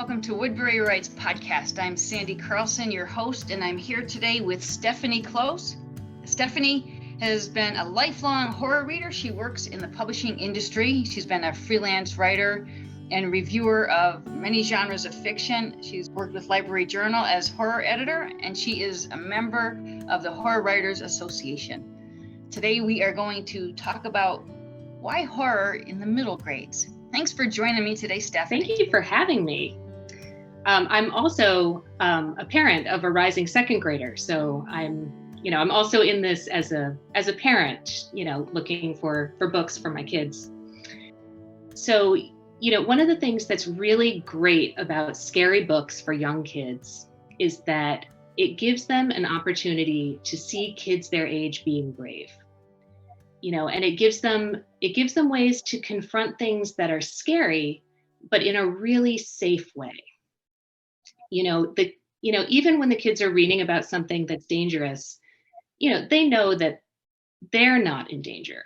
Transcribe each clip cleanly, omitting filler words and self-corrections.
welcome to Woodbury Writes Podcast. I'm Sandy Carlson, your host, and I'm here today with Stephanie Klose. Stephanie has been a lifelong horror reader. She works in the publishing industry. She's been a freelance writer and reviewer of many genres of fiction. She's worked with Library Journal as horror editor, and she is a member of the Horror Writers Association. Today we are going to talk about why horror in the middle grades. Thanks for joining me today, Stephanie. Thank you for having me. I'm also a parent of a rising second grader, so I'm also in this as a parent, looking for books for my kids. So, one of the things that's really great about scary books for young kids is that it gives them an opportunity to see kids their age being brave. And it gives them ways to confront things that are scary, but in a really safe way. Even when the kids are reading about something that's dangerous, they know that they're not in danger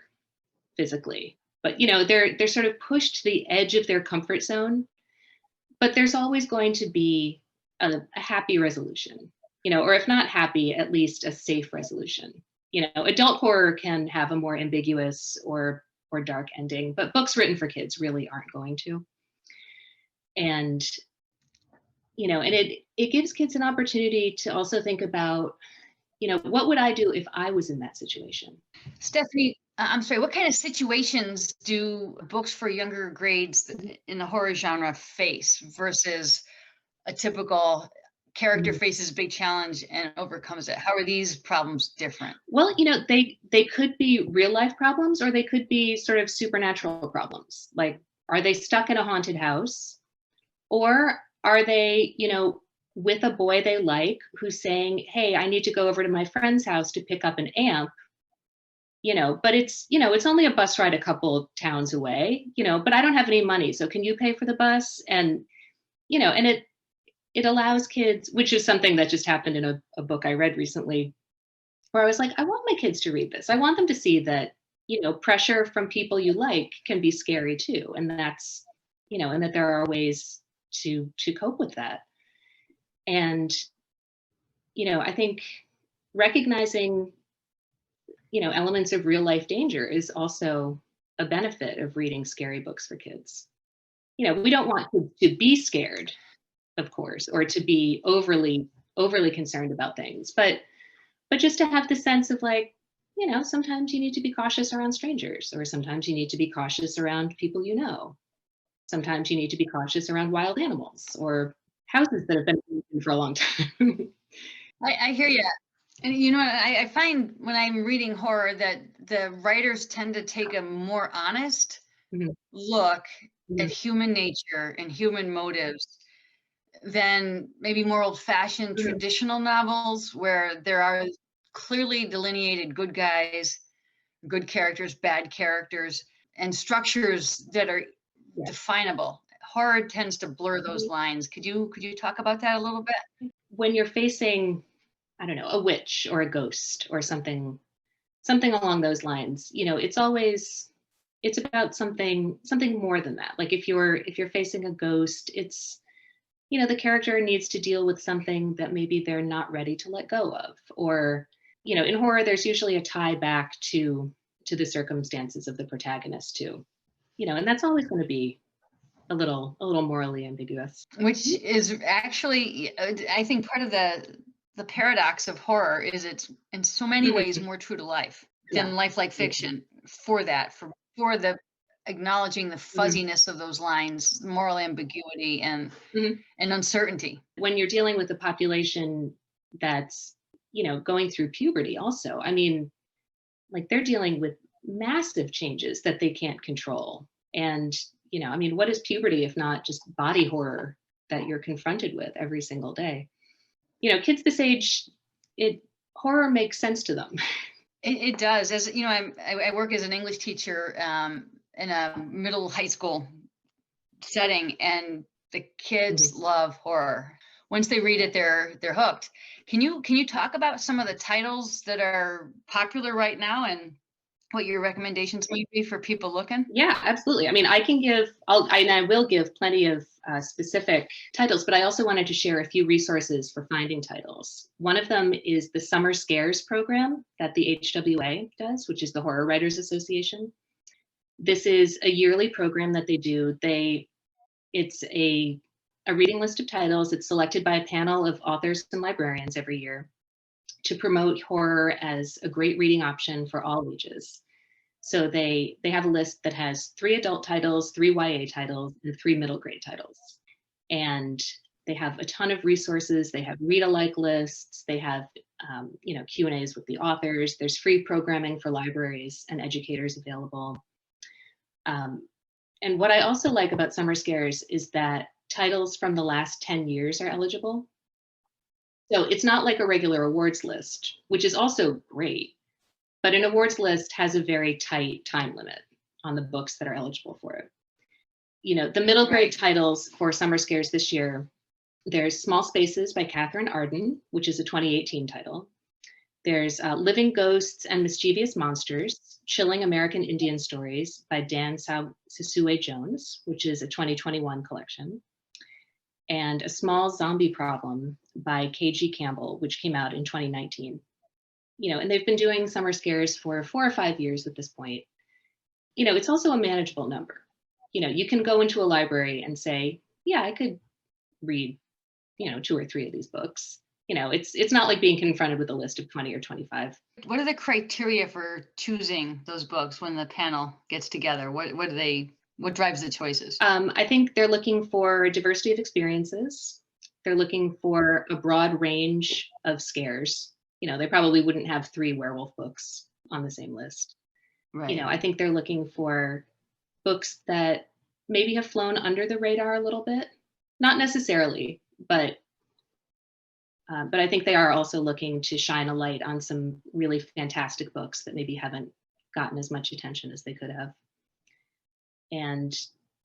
physically, but they're sort of pushed to the edge of their comfort zone. But there's always going to be a happy resolution, or if not happy, at least a safe resolution. Adult horror can have a more ambiguous or dark ending, but books written for kids really aren't going to. And, and it gives kids an opportunity to also think about, what would I do if I was in that situation? Stephanie, I'm sorry, what kind of situations do books for younger grades in the horror genre face versus a typical character faces a big challenge and overcomes it? How are these problems different? Well, they could be real life problems, or they could be sort of supernatural problems. Like, are they stuck in a haunted house? Or are they, with a boy they like who's saying, hey, I need to go over to my friend's house to pick up an amp, but it's only a bus ride a couple towns away, but I don't have any money. So can you pay for the bus? And, and it allows kids, which is something that just happened in a book I read recently, where I was like, I want my kids to read this. I want them to see that, pressure from people you like can be scary too. And that's, and that there are ways to cope with that. And, I think recognizing, elements of real life danger is also a benefit of reading scary books for kids. We don't want kids to be scared, of course, or to be overly concerned about things, but just to have the sense of like, sometimes you need to be cautious around strangers, or sometimes you need to be cautious around people sometimes you need to be cautious around wild animals or houses that have been in for a long time. I hear you. And I find when I'm reading horror that the writers tend to take a more honest look at human nature and human motives than maybe more old-fashioned traditional novels, where there are clearly delineated good guys, good characters, bad characters, and structures that are definable. Horror tends to blur those lines. Could you talk about that a little bit? When you're facing, I don't know, a witch or a ghost or something along those lines, it's about something more than that. Like if you're facing a ghost, it's, the character needs to deal with something that maybe they're not ready to let go of. Or, in horror, there's usually a tie back to the circumstances of the protagonist too. And that's always going to be a little morally ambiguous. Which is actually, I think, part of the paradox of horror is it's in so many ways more true to life than lifelike fiction. For the acknowledging the fuzziness of those lines, moral ambiguity and uncertainty. When you're dealing with a population that's, going through puberty also, I mean, like they're dealing with massive changes that they can't control. And, what is puberty if not just body horror that you're confronted with every single day? Kids this age, horror makes sense to them. It does. As I work as an English teacher in a middle high school setting, and the kids love horror. Once they read it, they're hooked. Can you talk about some of the titles that are popular right now and what your recommendations might be for people looking? Yeah, absolutely. I mean, I will give plenty of specific titles, but I also wanted to share a few resources for finding titles. One of them is the Summer Scares program that the HWA does, which is the Horror Writers Association. This is a yearly program that they do. It's a reading list of titles. It's selected by a panel of authors and librarians every year to promote horror as a great reading option for all ages. So they have a list that has 3 adult titles, 3 YA titles, and 3 middle grade titles. And they have a ton of resources. They have read-alike lists. They have Q&As with the authors. There's free programming for libraries and educators available. And what I also like about Summer Scares is that titles from the last 10 years are eligible. So it's not like a regular awards list, which is also great. But an awards list has a very tight time limit on the books that are eligible for it. The middle grade titles for Summer Scares this year, there's Small Spaces by Catherine Arden, which is a 2018 title. There's Living Ghosts and Mischievous Monsters, Chilling American Indian Stories by Dan Sisue Jones, which is a 2021 collection. And A Small Zombie Problem by K.G. Campbell, which came out in 2019. And they've been doing Summer Scares for 4 or 5 years at this point. It's also a manageable number. You can go into a library and say, yeah, I could read, 2 or 3 of these books. It's not like being confronted with a list of 20 or 25. What are the criteria for choosing those books when the panel gets together? What drives the choices? I think they're looking for diversity of experiences. They're looking for a broad range of scares. They probably wouldn't have 3 werewolf books on the same list. Right. I think they're looking for books that maybe have flown under the radar a little bit. Not necessarily, but I think they are also looking to shine a light on some really fantastic books that maybe haven't gotten as much attention as they could have.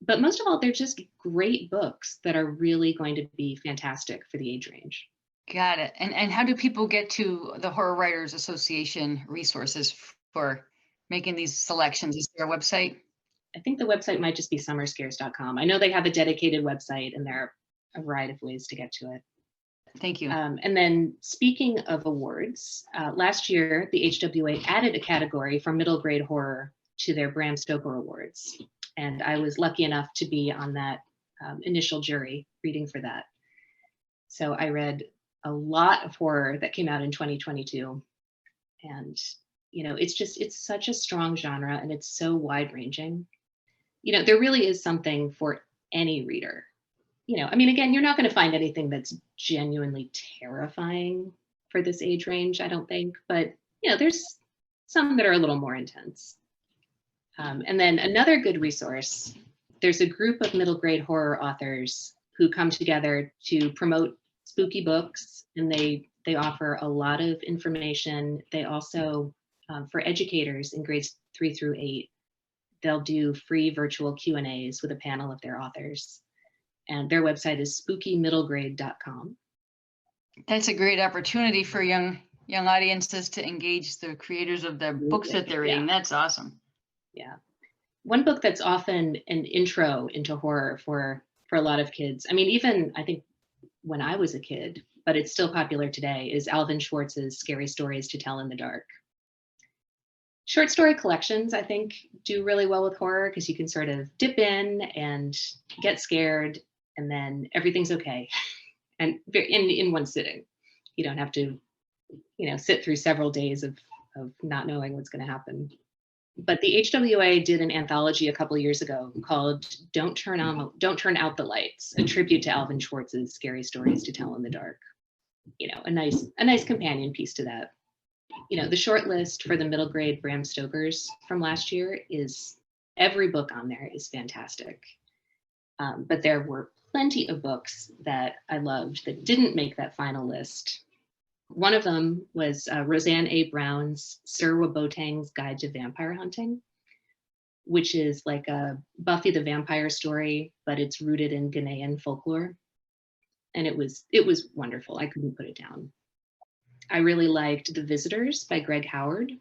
But most of all, they're just great books that are really going to be fantastic for the age range. Got it. And how do people get to the Horror Writers Association resources for making these selections? Is there a website? I think the website might just be summerscares.com. I know they have a dedicated website, and there are a variety of ways to get to it. Thank you. And then speaking of awards, last year, the HWA added a category for middle grade horror to their Bram Stoker Awards. And I was lucky enough to be on that initial jury reading for that. So I read a lot of horror that came out in 2022. And, it's such a strong genre, and it's so wide ranging. There really is something for any reader. Again, you're not going to find anything that's genuinely terrifying for this age range, I don't think. But, there's some that are a little more intense. And then another good resource, there's a group of middle grade horror authors who come together to promote spooky books, and they offer a lot of information. They also, for educators in grades 3 through 8, they'll do free virtual Q&As with a panel of their authors. And their website is spookymiddlegrade.com. That's a great opportunity for young audiences to engage the creators of the books that they're reading. Yeah. That's awesome. Yeah. One book that's often an intro into horror for a lot of kids, even I think when I was a kid, but it's still popular today, is Alvin Schwartz's Scary Stories to Tell in the Dark. Short story collections, I think, do really well with horror because you can sort of dip in and get scared, and then everything's okay. And in one sitting. You don't have to, sit through several days of not knowing what's going to happen. But the HWA did an anthology a couple of years ago called Don't Turn Out the Lights, a tribute to Alvin Schwartz's Scary Stories to Tell in the Dark. A nice companion piece to that. The short list for the middle grade Bram Stokers from last year is every book on there is fantastic. But there were plenty of books that I loved that didn't make that final list. One of them was Roseanne A. Brown's Serwa Boateng's Guide to Vampire Hunting, which is like a Buffy the Vampire story, but it's rooted in Ghanaian folklore. And it was wonderful. I couldn't put it down. I really liked The Visitors by Greg Howard.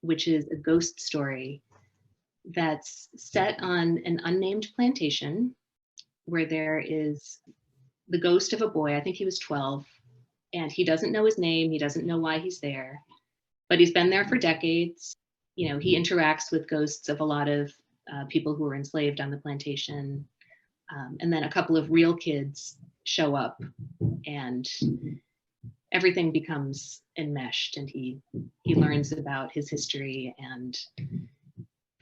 which is a ghost story that's set on an unnamed plantation where there is the ghost of a boy. I think he was 12, and he doesn't know his name. He doesn't know why he's there, but he's been there for decades. You know, he interacts with ghosts of a lot of people who were enslaved on the plantation. And then a couple of real kids show up, and everything becomes enmeshed, and he learns about his history. And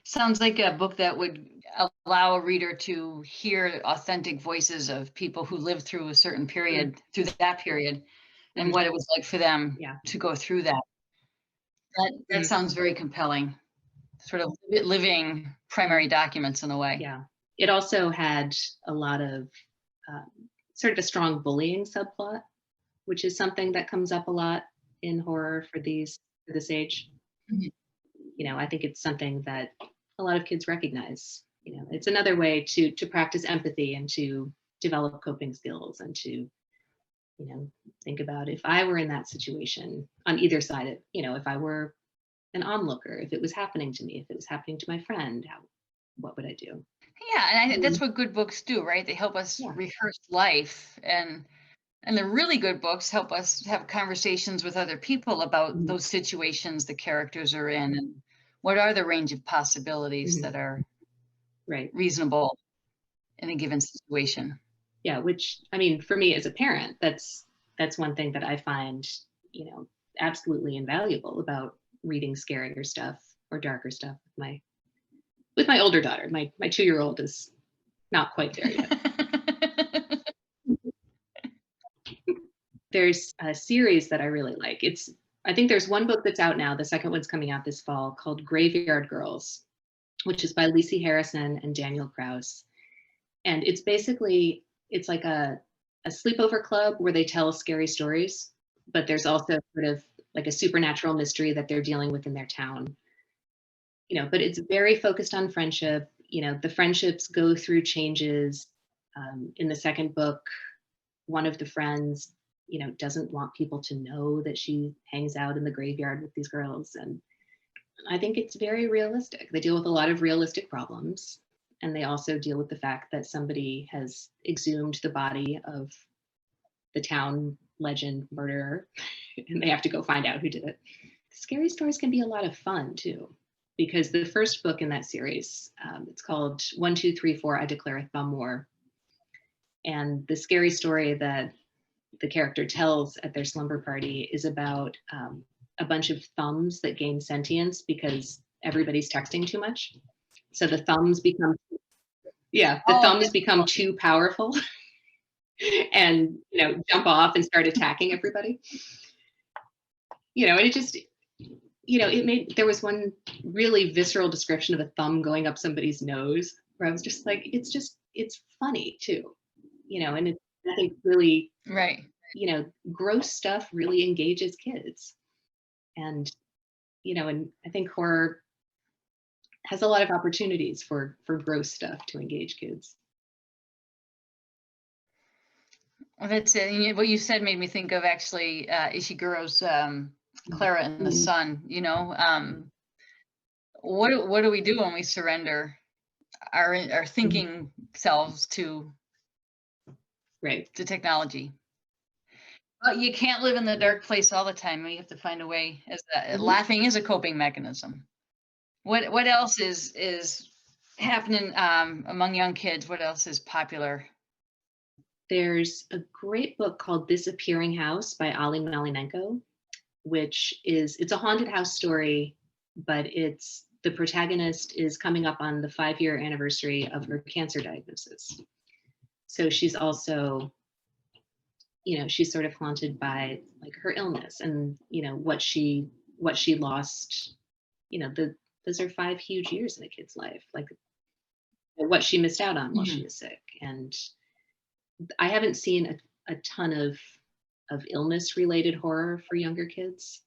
sounds like a book that would allow a reader to hear authentic voices of people who lived through a certain period, through that period, and what it was like for them to go through that. That sounds very compelling. Sort of living primary documents in a way. Yeah. It also had a lot of sort of a strong bullying subplot, which is something that comes up a lot in horror for this age. You know, I think it's something that a lot of kids recognize. You know, it's another way to practice empathy and to develop coping skills, and to, you know, think about, if I were in that situation on either side of, you know, if I were an onlooker, if it was happening to me, if it was happening to my friend, what would I do? Yeah, and I think that's what good books do, right? They help us rehearse life, and the really good books help us have conversations with other people about those situations the characters are in, and what are the range of possibilities that are reasonable in a given situation. Yeah, which, I mean, for me as a parent, that's one thing that I find, you know, absolutely invaluable about reading scarier stuff or darker stuff with my older daughter. My 2-year-old is not quite there yet. There's a series that I really like. I think there's one book that's out now. The second one's coming out this fall, called Graveyard Girls, which is by Lisi Harrison and Daniel Kraus. And it's like a sleepover club where they tell scary stories, but there's also sort of like a supernatural mystery that they're dealing with in their town. You know, but it's very focused on friendship. You know, the friendships go through changes. In the second book, one of the friends, you know, doesn't want people to know that she hangs out in the graveyard with these girls. And I think it's very realistic. They deal with a lot of realistic problems. And they also deal with the fact that somebody has exhumed the body of the town legend murderer, and they have to go find out who did it. Scary stories can be a lot of fun too, because the first book in that series, it's called 1, 2, 3, 4, I Declare a Thumb War. And the scary story that the character tells at their slumber party is about a bunch of thumbs that gain sentience because everybody's texting too much. So the thumbs become, become too powerful and, you know, jump off and start attacking everybody. You know, and it just, you know, there was one really visceral description of a thumb going up somebody's nose where I was just like, it's funny too, you know, and I think really, you know, gross stuff really engages kids. And, you know, and I think horror has a lot of opportunities for gross stuff to engage kids. Well, that's it. What you said made me think of actually Ishiguro's Clara and the Sun. You know, what do we do when we surrender our thinking selves to to technology? Well, you can't live in the dark place all the time. You have to find a way. Laughing is a coping mechanism. What else is happening among young kids? What else is popular? There's a great book called Disappearing House by Ali Malinenko, which it's a haunted house story, but the protagonist is coming up on the 5-year anniversary of her cancer diagnosis. So she's also, you know, she's sort of haunted by like her illness and, you know, what she lost, you know, those are 5 huge years in a kid's life, like what she missed out on while she was sick. And I haven't seen a ton of illness related horror for younger kids.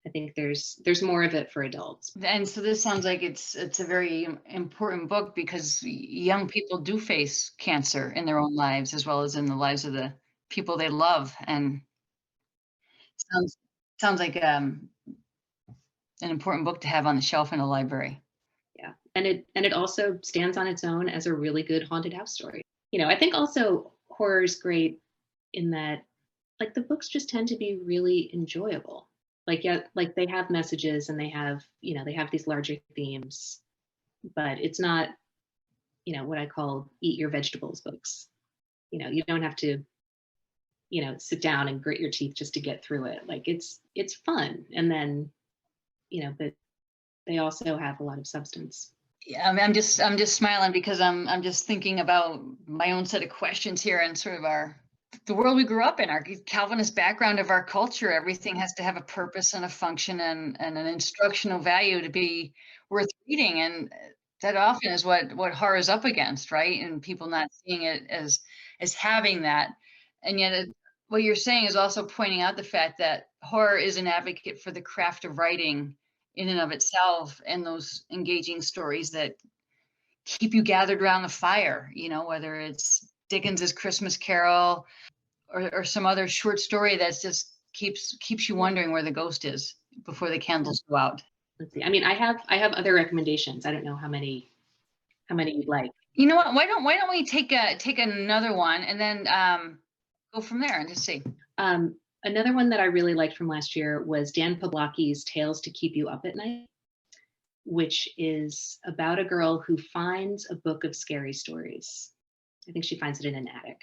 I think there's more of it for adults. And so this sounds like it's a very important book because young people do face cancer in their own lives as well as in the lives of the people they love. And sounds like an important book to have on the shelf in a library. Yeah. And it also stands on its own as a really good haunted house story. I think also horror is great in that, like, the books just tend to be really enjoyable. Like, yeah, like they have messages and they have these larger themes, but it's not, what I call eat your vegetables books. You don't have to, sit down and grit your teeth just to get through it. Like, it's fun. And then, but they also have a lot of substance. Yeah, I mean, I'm just smiling because I'm just thinking about my own set of questions here and sort of the world we grew up in, our Calvinist background of our culture. Everything has to have a purpose and a function and an instructional value to be worth reading, and that often is what horror is up against, right? And people not seeing it as having that, and yet what you're saying is also pointing out the fact that horror is an advocate for the craft of writing in and of itself, and those engaging stories that keep you gathered around the fire, whether it's Dickens's Christmas Carol or some other short story that's just keeps you wondering where the ghost is before the candles go out. Let's see. I mean, I have other recommendations. I don't know how many you'd like. You know what? Why don't we take another one and then go from there and just see. Another one that I really liked from last year was Dan Poblocki's Tales to Keep You Up at Night, which is about a girl who finds a book of scary stories. I think she finds it in an attic.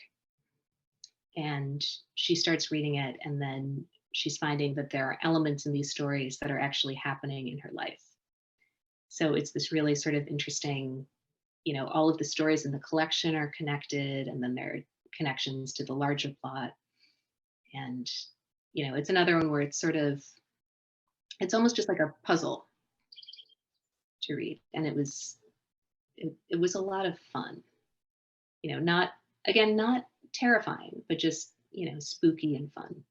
And she starts reading it, and then she's finding that there are elements in these stories that are actually happening in her life. So it's this really sort of interesting, all of the stories in the collection are connected, and then there are connections to the larger plot. And, it's another one where it's almost just like a puzzle to read. And it was a lot of fun, not terrifying, but just, spooky and fun.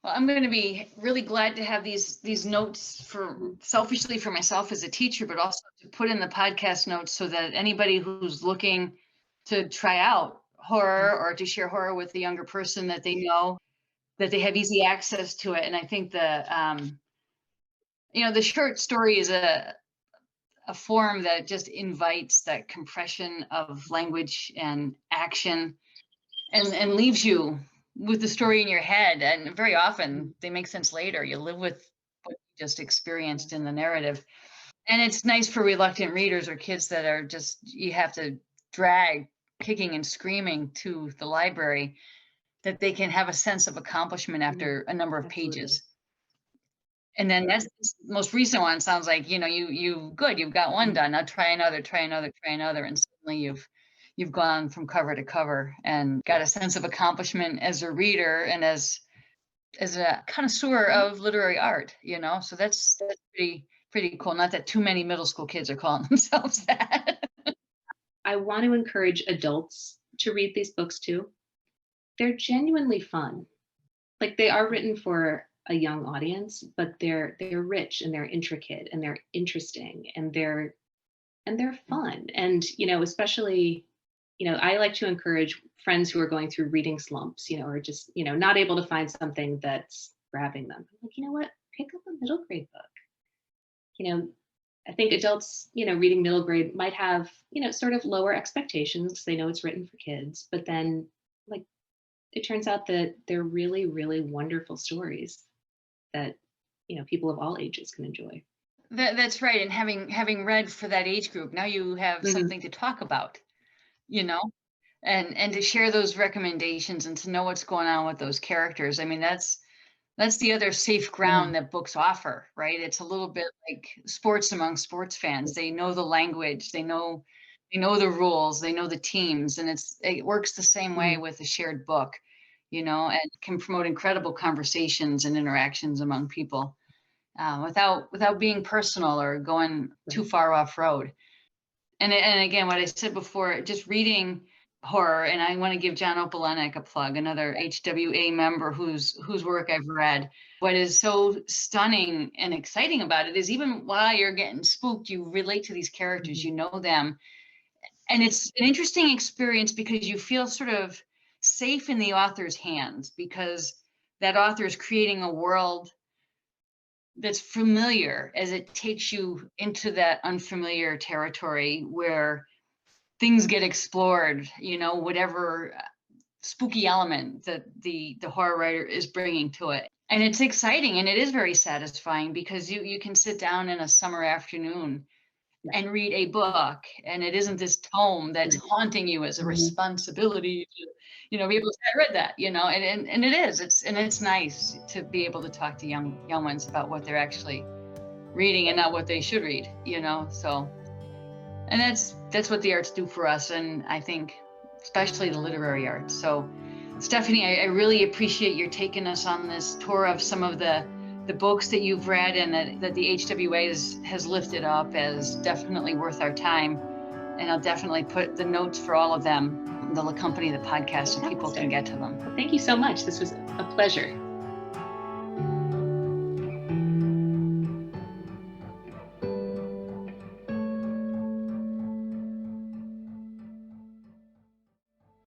Well, I'm going to be really glad to have these notes selfishly for myself as a teacher, but also to put in the podcast notes so that anybody who's looking to try out horror or to share horror with a younger person, that they know that they have easy access to it. And I think the short story is a form that just invites that compression of language and action and leaves you with the story in your head. And very often they make sense later. You live with what you just experienced in the narrative. And it's nice for reluctant readers or kids that are just, you have to drag kicking and screaming to the library, that they can have a sense of accomplishment after a number of pages. And then that's the most recent one. Sounds like, you've got one done. Now try another. And suddenly you've gone from cover to cover and got a sense of accomplishment as a reader and as a connoisseur of literary art, so that's pretty cool. Not that too many middle school kids are calling themselves that. I want to encourage adults to read these books too. They're genuinely fun. Like, they are written for a young audience, but they're rich and they're intricate and they're interesting and they're fun. And, especially, I like to encourage friends who are going through reading slumps, or just, not able to find something that's grabbing them. Like, you know what? Pick up a middle grade book. I think adults, reading middle grade might have, sort of lower expectations because they know it's written for kids, but then, like, it turns out that they're really, really wonderful stories that, people of all ages can enjoy. That's right. And having read for that age group, now you have something to talk about, and to share those recommendations and to know what's going on with those characters. I mean, that's the other safe ground that books offer, right? It's a little bit like sports among sports fans. They know the language, they know the rules, they know the teams, and it works the same way with a shared book, and can promote incredible conversations and interactions among people without being personal or going too far off road. And again, what I said before, just reading horror, and I want to give John Opalenek a plug, another HWA member whose work I've read. What is so stunning and exciting about it is, even while you're getting spooked, you relate to these characters, you know them. And it's an interesting experience because you feel sort of safe in the author's hands, because that author is creating a world that's familiar as it takes you into that unfamiliar territory where things get explored, whatever spooky element that the horror writer is bringing to it. And it's exciting, and it is very satisfying because you can sit down in a summer afternoon and read a book, and it isn't this tome that's haunting you as a responsibility to, be able to say, I read that, and it is. It's nice to be able to talk to young ones about what they're actually reading and not what they should read, so. And that's what the arts do for us, and I think especially the literary arts. So Stephanie, I really appreciate your taking us on this tour of some of the books that you've read and that the HWA has lifted up as definitely worth our time. And I'll definitely put the notes for all of them. They'll accompany the podcast so people can get to them. Thank you so much. This was a pleasure.